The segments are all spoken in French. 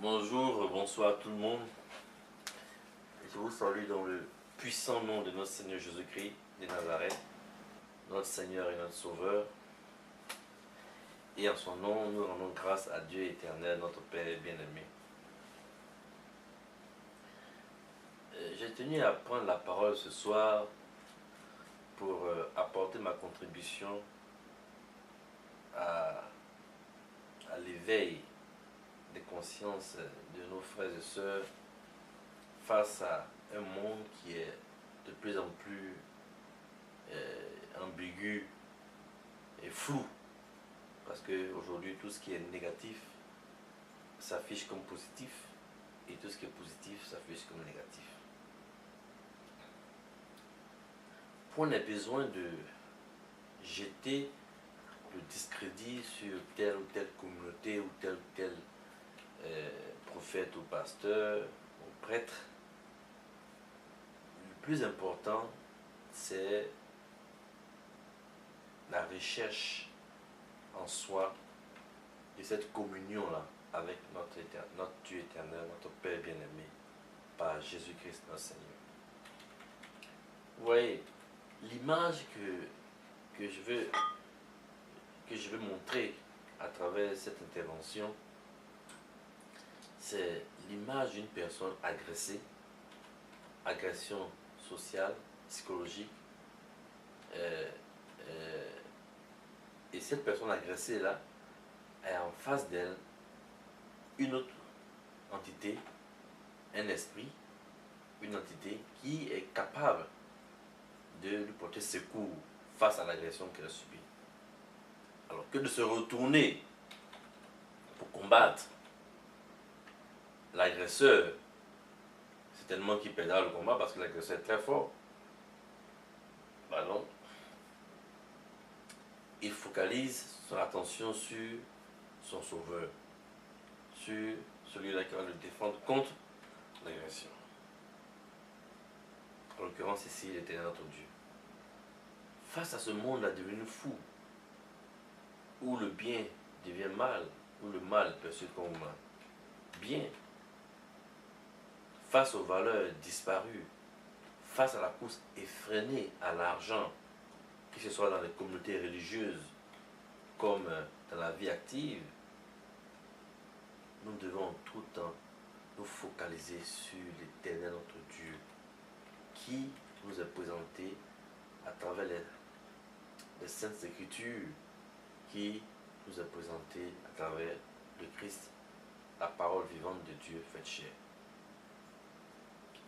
Bonjour, bonsoir tout le monde. Je vous salue dans le puissant nom de notre Seigneur Jésus-Christ de Nazareth, notre Seigneur et notre Sauveur. Et en son nom, nous rendons grâce à Dieu éternel, notre Père bien-aimé. J'ai tenu à prendre la parole ce soir pour apporter ma contribution à l'éveil des consciences de nos frères et sœurs face à un monde qui est de plus en plus ambigu et flou. Parce qu'aujourd'hui, tout ce qui est négatif s'affiche comme positif et tout ce qui est positif s'affiche comme négatif. On a besoin de jeter le discrédit sur telle ou telle communauté ou tel prophète ou pasteur ou prêtre. Le plus important, c'est la recherche en soi de cette communion-là avec notre Dieu éternel, notre Père bien-aimé, par Jésus-Christ notre Seigneur. Vous voyez, l'image que je veux montrer à travers cette intervention, c'est l'image d'une personne agressée, agression sociale, psychologique, et cette personne agressée-là a en face d'elle une autre entité, un esprit, une entité qui est capable de lui porter secours face à l'agression qu'elle a subie. Alors que de se retourner pour combattre l'agresseur, c'est tellement qu'il perdra le combat parce que l'agresseur est très fort. Ben non. Il focalise son attention sur son sauveur, sur celui-là qui va le défendre contre l'agression. En l'occurrence ici, l'Éternel notre Dieu. Face à ce monde-là devenu fou, où le bien devient mal, où le mal perçu comme bien, face aux valeurs disparues, face à la course effrénée à l'argent, que ce soit dans les communautés religieuses comme dans la vie active, nous devons tout le temps nous focaliser sur l'Éternel notre Dieu qui nous est présenté à travers les Saintes Écritures, qui nous est présenté à travers le Christ, la parole vivante de Dieu faite chair.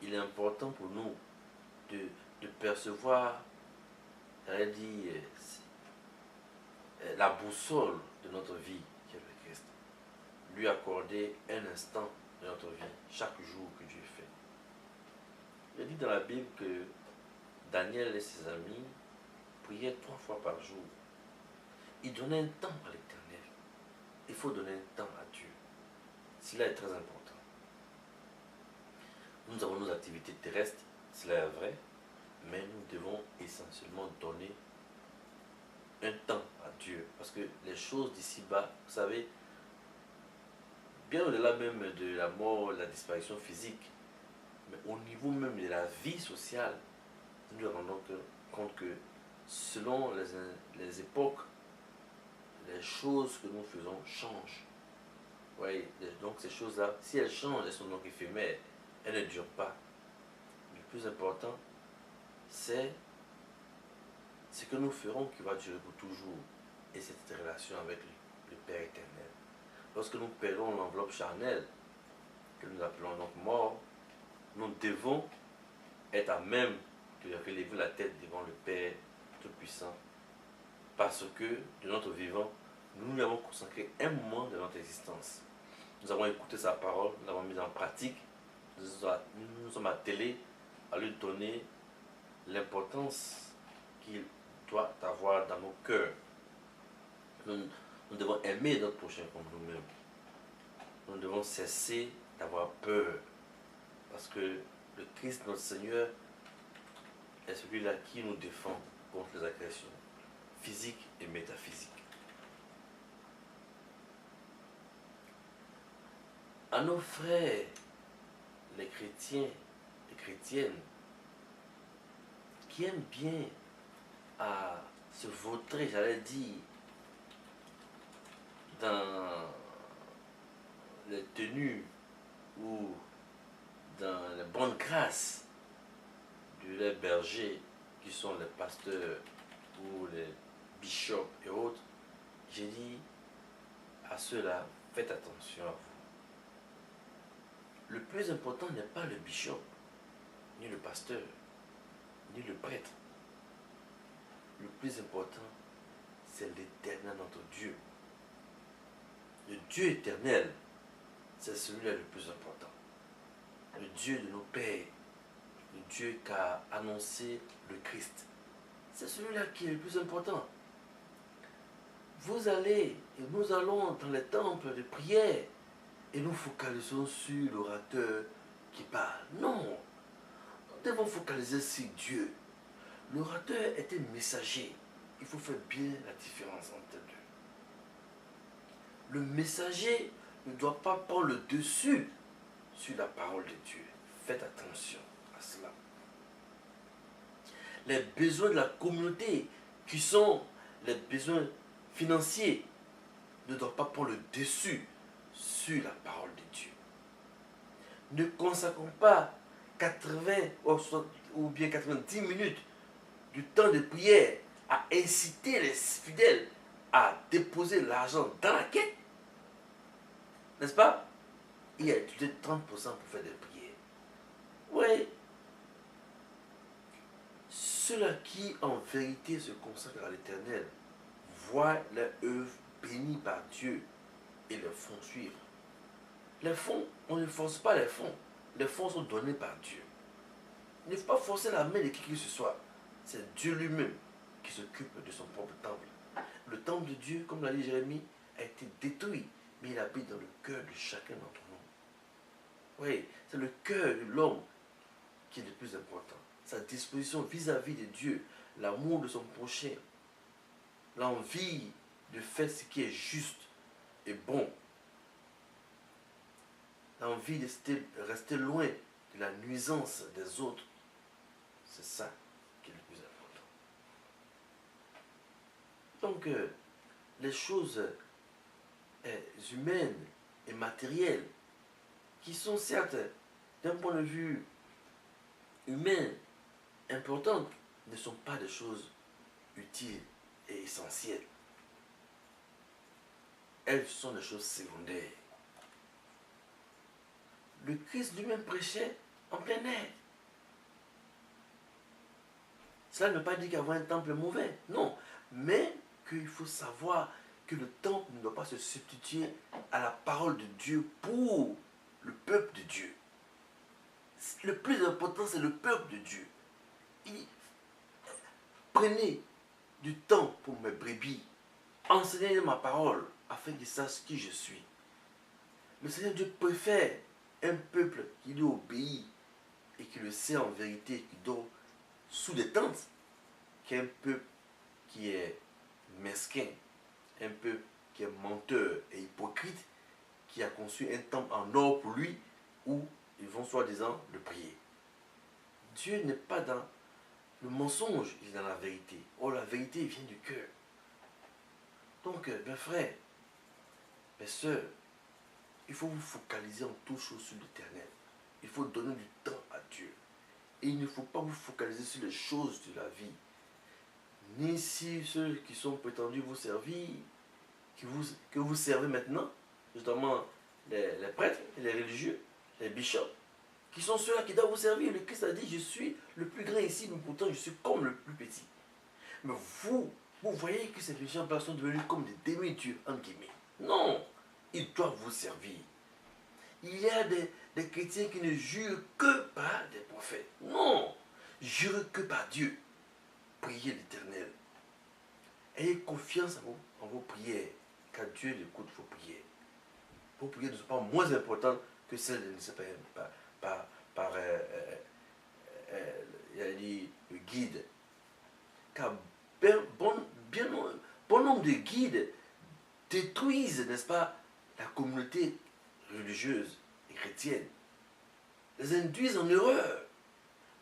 Il est important pour nous de percevoir, j'allais dire, la boussole de notre vie, qui est le Christ. Lui accorder un instant de notre vie, chaque jour que Dieu fait. Il dit dans la Bible que Daniel et ses amis priaient 3 fois par jour. Ils donnaient un temps à l'Éternel. Il faut donner un temps à Dieu. Cela est très important. Nous avons nos activités terrestres, cela est vrai, mais nous devons essentiellement donner un temps à Dieu. Parce que les choses d'ici-bas, vous savez, bien au-delà même de la mort, de la disparition physique, mais au niveau même de la vie sociale, nous nous rendons compte que selon les époques, les choses que nous faisons changent. Ouais, donc ces choses-là, si elles changent, elles sont donc éphémères, elles ne durent pas. Le plus important, c'est ce que nous ferons qui va durer pour toujours. Et cette relation avec le Père éternel. Lorsque nous perdons l'enveloppe charnelle, que nous appelons donc mort, nous devons être à même de relever la tête devant le Père Tout-Puissant. Parce que de notre vivant, nous lui avons consacré un moment de notre existence. Nous avons écouté sa parole, nous l'avons mise en pratique, nous sommes attelés à lui donner l'importance qu'il doit avoir dans nos cœurs. Nous devons aimer notre prochain comme nous-mêmes. Nous devons cesser d'avoir peur. Parce que le Christ, notre Seigneur, est celui-là qui nous défend contre les agressions physiques et métaphysiques. à nos frères, les chrétiens, les chrétiennes, qui aiment bien à se vautrer, j'allais dire, dans les tenues ou dans les bonnes grâces de les bergers qui sont les pasteurs ou les bishops et autres, j'ai dit à ceux-là, faites attention à vous. Le plus important n'est pas le bishop, ni le pasteur, ni le prêtre. Le plus important, c'est l'Éternel, notre Dieu. Le Dieu éternel, c'est celui-là le plus important. Le Dieu de nos pères, le Dieu qu'a annoncé le Christ. C'est celui-là qui est le plus important. Vous allez et nous allons dans les temples de prière et nous focalisons sur l'orateur qui parle. Non, nous devons focaliser sur Dieu. L'orateur est un messager. Il faut faire bien la différence entre deux. Le messager ne doit pas prendre le dessus sur la parole de Dieu. Faites attention à cela. Les besoins de la communauté, qui sont les besoins financiers, ne doivent pas prendre le dessus sur la parole de Dieu. Ne consacrons pas 80 ou bien 90 minutes du temps de prière à inciter les fidèles à déposer l'argent dans la quête. N'est-ce pas? Il a utilisé 30% pour faire des prières. Oui. Ceux-là qui en vérité se consacrent à l'Éternel voient leur œuvre bénie par Dieu et les font suivre. Les fonds, on ne force pas les fonds. Les fonds sont donnés par Dieu. Il ne faut pas forcer la main de qui que ce soit. C'est Dieu lui-même qui s'occupe de son propre temple. Le temple de Dieu, comme l'a dit Jérémie, a été détruit, mais il habite dans le cœur de chacun d'entre nous. Oui, c'est le cœur de l'homme qui est le plus important. Sa disposition vis-à-vis de Dieu, l'amour de son prochain, l'envie de faire ce qui est juste et bon, l'envie de rester loin de la nuisance des autres. C'est ça qui est le plus important. Donc, les choses humaines et matérielles, qui sont certes, d'un point de vue humain, importantes, ne sont pas des choses utiles et essentielles. Elles sont des choses secondaires. Le Christ lui-même prêchait en plein air. Cela ne veut pas dire qu'avoir un temple est mauvais, non. Mais qu'il faut savoir que le temple ne doit pas se substituer à la parole de Dieu pour le peuple de Dieu. Le plus important, c'est le peuple de Dieu. Prenez du temps pour mes brebis. Enseignez ma parole afin qu'ils sachent qui je suis. Le Seigneur Dieu préfère un peuple qui lui obéit et qui le sait en vérité, qui dort sous des tentes, qu'un peuple qui est mesquin, un peuple qui est menteur et hypocrite, qui a conçu un temple en or pour lui, où ils vont soi-disant le prier. Dieu n'est pas dans le mensonge, il est dans la vérité. Or, la vérité vient du cœur. Donc, mes frères, mes soeurs, il faut vous focaliser en toute chose sur l'Éternel. Il faut donner du temps à Dieu. Et il ne faut pas vous focaliser sur les choses de la vie. Ni sur ceux qui sont prétendus vous servir, que vous servez maintenant, justement les prêtres, les religieux, les bishops, qui sont ceux-là qui doivent vous servir. Le Christ a dit, je suis le plus grand ici, mais pourtant je suis comme le plus petit. Mais vous voyez que ces gens sont devenus comme des demi-dieux, entre guillemets. Non, ils doivent vous servir. Il y a des chrétiens qui ne jurent que par des prophètes. Non, jurent que par Dieu. Priez l'Éternel. Ayez confiance en vos prières, car Dieu écoute vos prières. Vos prières ne sont pas moins importantes que celles de le guide. Car bon nombre de guides détruisent, n'est-ce pas, la communauté religieuse chrétienne, les induisent en erreur.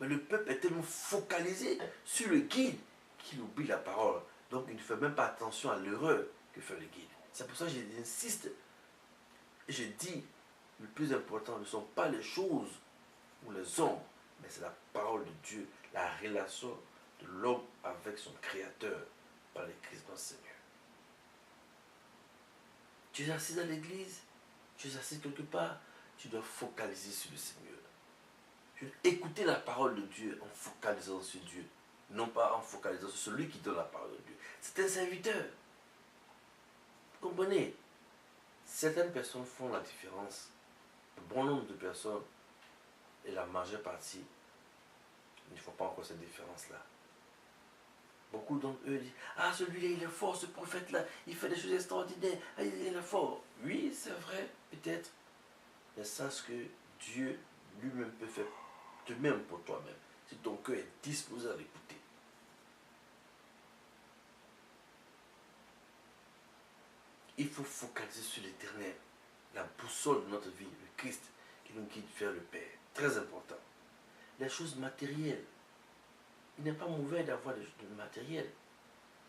Mais le peuple est tellement focalisé sur le guide qu'il oublie la parole. Donc il ne fait même pas attention à l'erreur que fait le guide. C'est pour ça que j'insiste et je dis, le plus important ne sont pas les choses ou les hommes, mais c'est la parole de Dieu, la relation de l'homme avec son Créateur par le Christ notre Seigneur. Tu es assis dans l'église, tu es assis quelque part, tu dois focaliser sur le Seigneur. Écouter la parole de Dieu en focalisant sur Dieu, non pas en focalisant sur celui qui donne la parole de Dieu. C'est un serviteur. Vous comprenez? Certaines personnes font la différence. Un bon nombre de personnes, et la majeure partie, ne font pas encore cette différence-là. Beaucoup d'entre eux disent, ah, celui-là, il est fort, ce prophète-là, il fait des choses extraordinaires, ah, il est fort. Oui, c'est vrai, peut-être. Mais sache que Dieu lui-même peut faire de même pour toi-même, si ton cœur est disposé à l'écouter. Il faut focaliser sur l'éternel, la boussole de notre vie, le Christ, qui nous guide vers le Père. Très important. Les choses matérielles. Il n'est pas mauvais d'avoir des choses matérielles,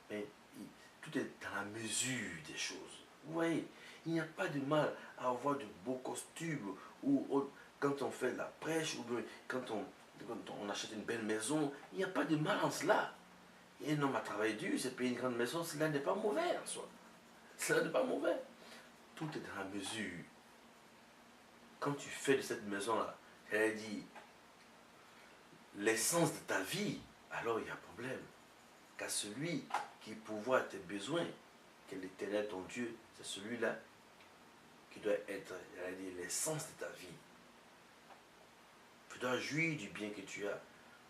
mais tout est dans la mesure des choses. Vous voyez, il n'y a pas de mal à avoir de beaux costumes, ou quand on fait la prêche, ou quand on achète une belle maison, il n'y a pas de mal en cela. Et un homme a travaillé dur, il s'est payé une grande maison, cela n'est pas mauvais en soi. Cela n'est pas mauvais. Tout est dans la mesure. Quand tu fais de cette maison-là, elle dit l'essence de ta vie, alors il y a problème. Car celui qui pourvoit tes besoins, qui est l'Éternel ton Dieu, c'est celui-là qui doit être l'essence de ta vie. Tu dois jouir du bien que tu as,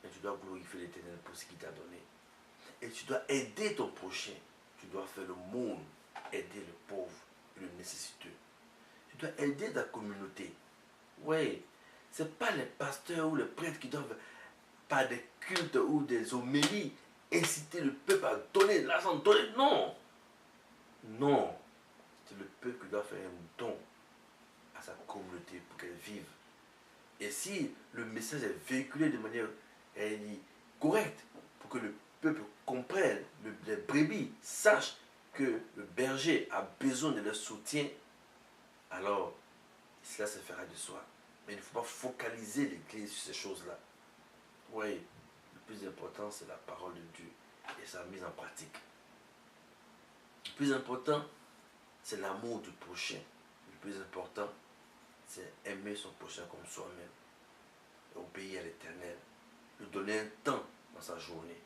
mais tu dois glorifier l'Éternel pour ce qu'il t'a donné. Et tu dois aider ton prochain. Tu dois faire le monde, aider le pauvre et le nécessiteux. Tu dois aider ta communauté. Oui, ce n'est pas les pasteurs ou les prêtres qui doivent, par des cultes ou des homélies, inciter le peuple à donner de l'argent. Donner. Non. Non. C'est le peuple qui doit faire un don à sa communauté pour qu'elle vive. Et si le message est véhiculé de manière correcte, pour que le peuple comprenne, les brebis sachent que le berger a besoin de leur soutien, alors cela se fera de soi. Mais il ne faut pas focaliser l'Église sur ces choses-là. Oui, le plus important, c'est la parole de Dieu et sa mise en pratique. Le plus important, c'est l'amour du prochain. Le plus important, c'est aimer son prochain comme soi-même. Obéir à l'Éternel. Lui donner un temps dans sa journée.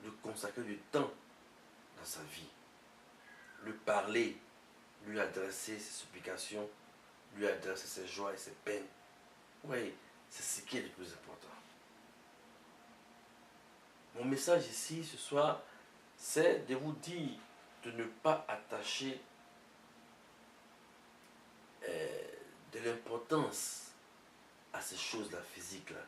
Lui consacrer du temps dans sa vie. Lui parler, lui adresser ses supplications, lui adresser ses joies et ses peines. Oui, c'est ce qui est le plus important. Mon message ici, ce soir, c'est de vous dire de ne pas attacher de l'importance à ces choses-là physiques-là,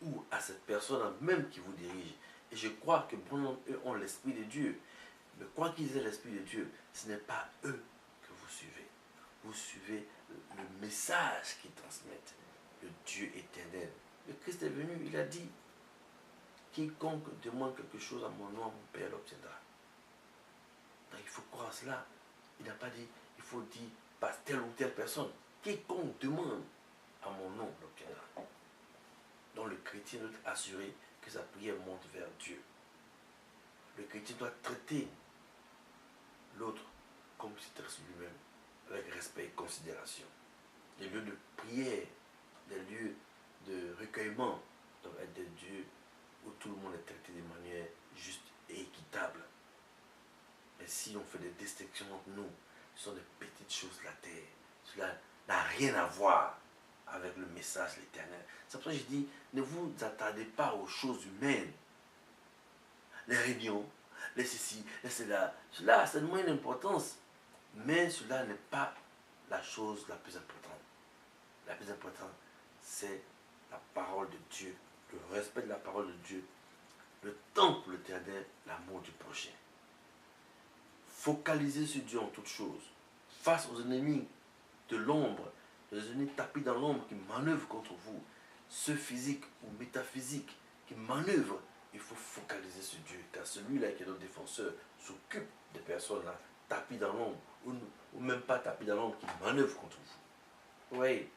ou à cette personne même qui vous dirige. Et je crois que bon nombre eux ont l'Esprit de Dieu. Mais quoi qu'ils aient l'Esprit de Dieu, ce n'est pas eux que vous suivez. Vous suivez le message qu'ils transmettent, le Dieu éternel. Le Christ est venu, il a dit, quiconque demande quelque chose à mon nom, mon Père l'obtiendra. Donc il faut croire cela. Il n'a pas dit, il faut dire par telle ou telle personne. Quiconque demande à mon nom l'obtiendra. Donc le chrétien doit être assuré que sa prière monte vers Dieu. Le chrétien doit traiter l'autre comme s'il traite lui-même, avec respect et considération. Les lieux de prière, les lieux de recueillement doivent être des lieux où tout le monde est traité de manière juste et équitable. Et si on fait des distinctions entre nous, ce sont des petites choses de la terre. Cela n'a rien à voir avec le message de l'Éternel. C'est pour ça que je dis, ne vous attardez pas aux choses humaines. Les réunions, les ceci, les cela. Cela, c'est de moindre importance. Mais cela n'est pas la chose la plus importante. La plus importante, c'est la parole de Dieu, le respect de la parole de Dieu, le temps pour l'Éternel, l'amour du prochain. Focalisez sur Dieu en toutes choses. Face aux ennemis de l'ombre, les ennemis tapis dans l'ombre qui manœuvrent contre vous, ceux physiques ou métaphysiques qui manœuvrent, il faut focaliser sur Dieu, car celui-là qui est notre défenseur s'occupe des personnes là, tapis dans l'ombre, ou même pas tapis dans l'ombre, qui manœuvrent contre vous. Oui,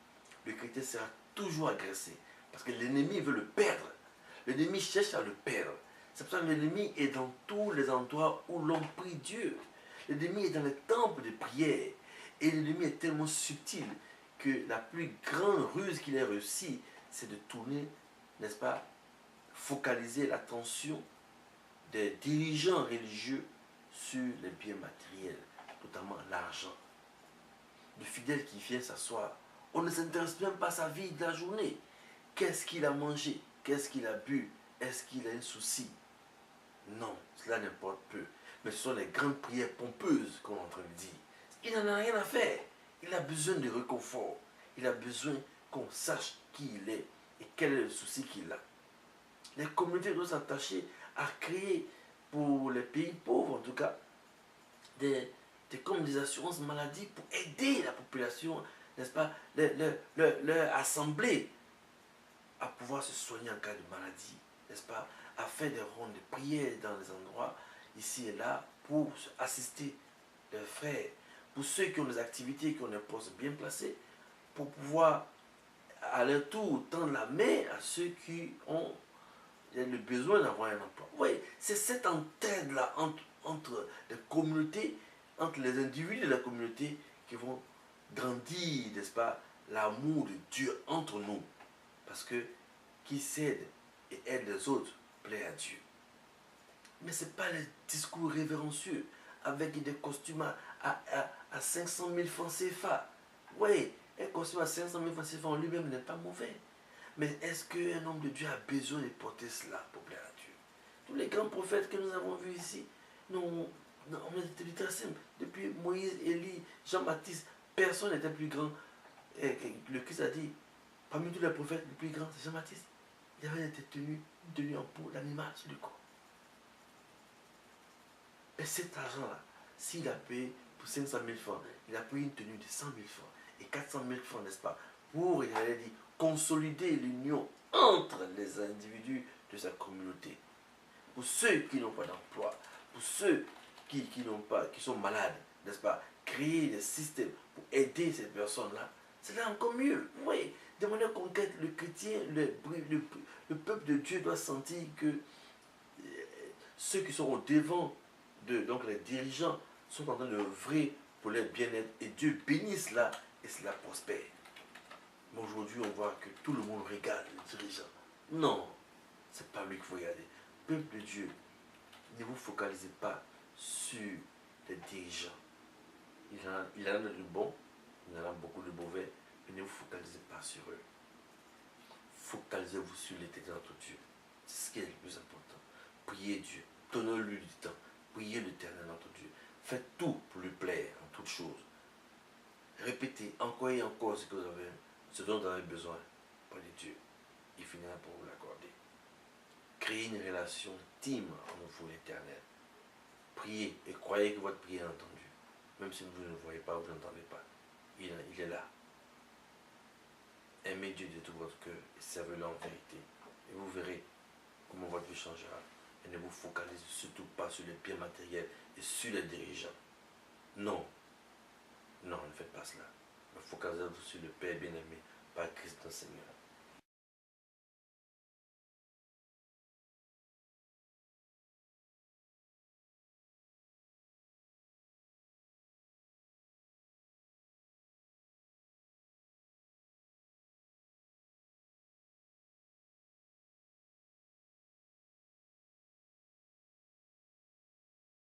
le chrétien sera toujours agressé, parce que l'ennemi veut le perdre. L'ennemi cherche à le perdre. C'est pour ça que l'ennemi est dans tous les endroits où l'on prie Dieu. L'ennemi est dans les temples de prière. Et l'ennemi est tellement subtil que la plus grande ruse qu'il ait réussi, c'est de tourner, n'est-ce pas, focaliser l'attention des dirigeants religieux sur les biens matériels, notamment l'argent. Le fidèle qui vient s'asseoir, on ne s'intéresse même pas à sa vie de la journée. Qu'est-ce qu'il a mangé? Qu'est-ce qu'il a bu? Est-ce qu'il a un souci? Non, cela n'importe peu. Mais ce sont les grandes prières pompeuses qu'on est en train de dire. Il n'en a rien à faire. Il a besoin de réconfort. Il a besoin qu'on sache qui il est et quel est le souci qu'il a. Les communautés doivent s'attacher à créer pour les pays pauvres, en tout cas, comme des assurances maladie pour aider la population, n'est-ce pas, leur assembler à pouvoir se soigner en cas de maladie, n'est-ce pas, à faire des rondes de prière dans les endroits ici et là pour assister les frères, pour ceux qui ont des activités, qui ont des postes bien placés, pour pouvoir à leur tour tendre la main à ceux qui ont le besoin d'avoir un emploi. Oui, c'est cette entraide-là entre les communautés, entre les individus de la communauté qui vont grandir, n'est-ce pas, l'amour de Dieu entre nous. Parce que qui s'aide et aide les autres plaît à Dieu. Mais ce n'est pas les discours révérencieux avec des costumes à 500 000 francs CFA. Oui, un costume à 500 000 francs CFA en lui-même n'est pas mauvais. Mais est-ce qu'un homme de Dieu a besoin de porter cela pour plaire à Dieu? Tous les grands prophètes que nous avons vus ici, non, on était très simple. Depuis Moïse, Élie, Jean-Baptiste, personne n'était plus grand. Et le Christ a dit, parmi tous les prophètes, le plus grand, c'est Jean-Baptiste. Il avait été tenu en peau d'animal sur le corps. Et cet argent-là, s'il a payé pour 500 000 francs, il a payé une tenue de 100 000 francs et 400 000 francs, n'est-ce pas, pour, il avait dit, consolider l'union entre les individus de sa communauté. Pour ceux qui n'ont pas d'emploi, pour ceux qui sont malades, n'est-ce pas, créer des systèmes pour aider ces personnes-là, c'est là encore mieux. Oui, de manière concrète, le chrétien, le peuple de Dieu doit sentir que ceux qui sont au devant, donc les dirigeants, sont en train d'œuvrer pour leur bien-être et Dieu bénit cela et cela prospère. Mais aujourd'hui, on voit que tout le monde regarde le dirigeant. Non, c'est pas lui qu'il faut regarder. Peuple de Dieu, ne vous focalisez pas sur les dirigeants. Il en a de bon, il en a beaucoup de mauvais, mais ne vous focalisez pas sur eux. Focalisez-vous sur l'éternel notre Dieu. C'est ce qui est le plus important. Priez Dieu, donnez-lui du temps. Priez l'éternel notre Dieu. Faites tout pour lui plaire en toutes choses. Répétez encore et encore ce que vous avez, ce dont vous avez besoin. Priez Dieu. Il finira pour vous l'accorder. Créez une relation intime entre vous l'éternel. Priez et croyez que votre prière est entendue. Même si vous ne le voyez pas, vous n'entendez pas. Il est là. Aimez Dieu de tout votre cœur et servez-le en vérité. Et vous verrez comment votre vie changera. Et ne vous focalisez surtout pas sur les biens matériels et sur les dirigeants. Non. Non, ne faites pas cela. Mais focalisez-vous sur le Père bien-aimé par Christ notre Seigneur.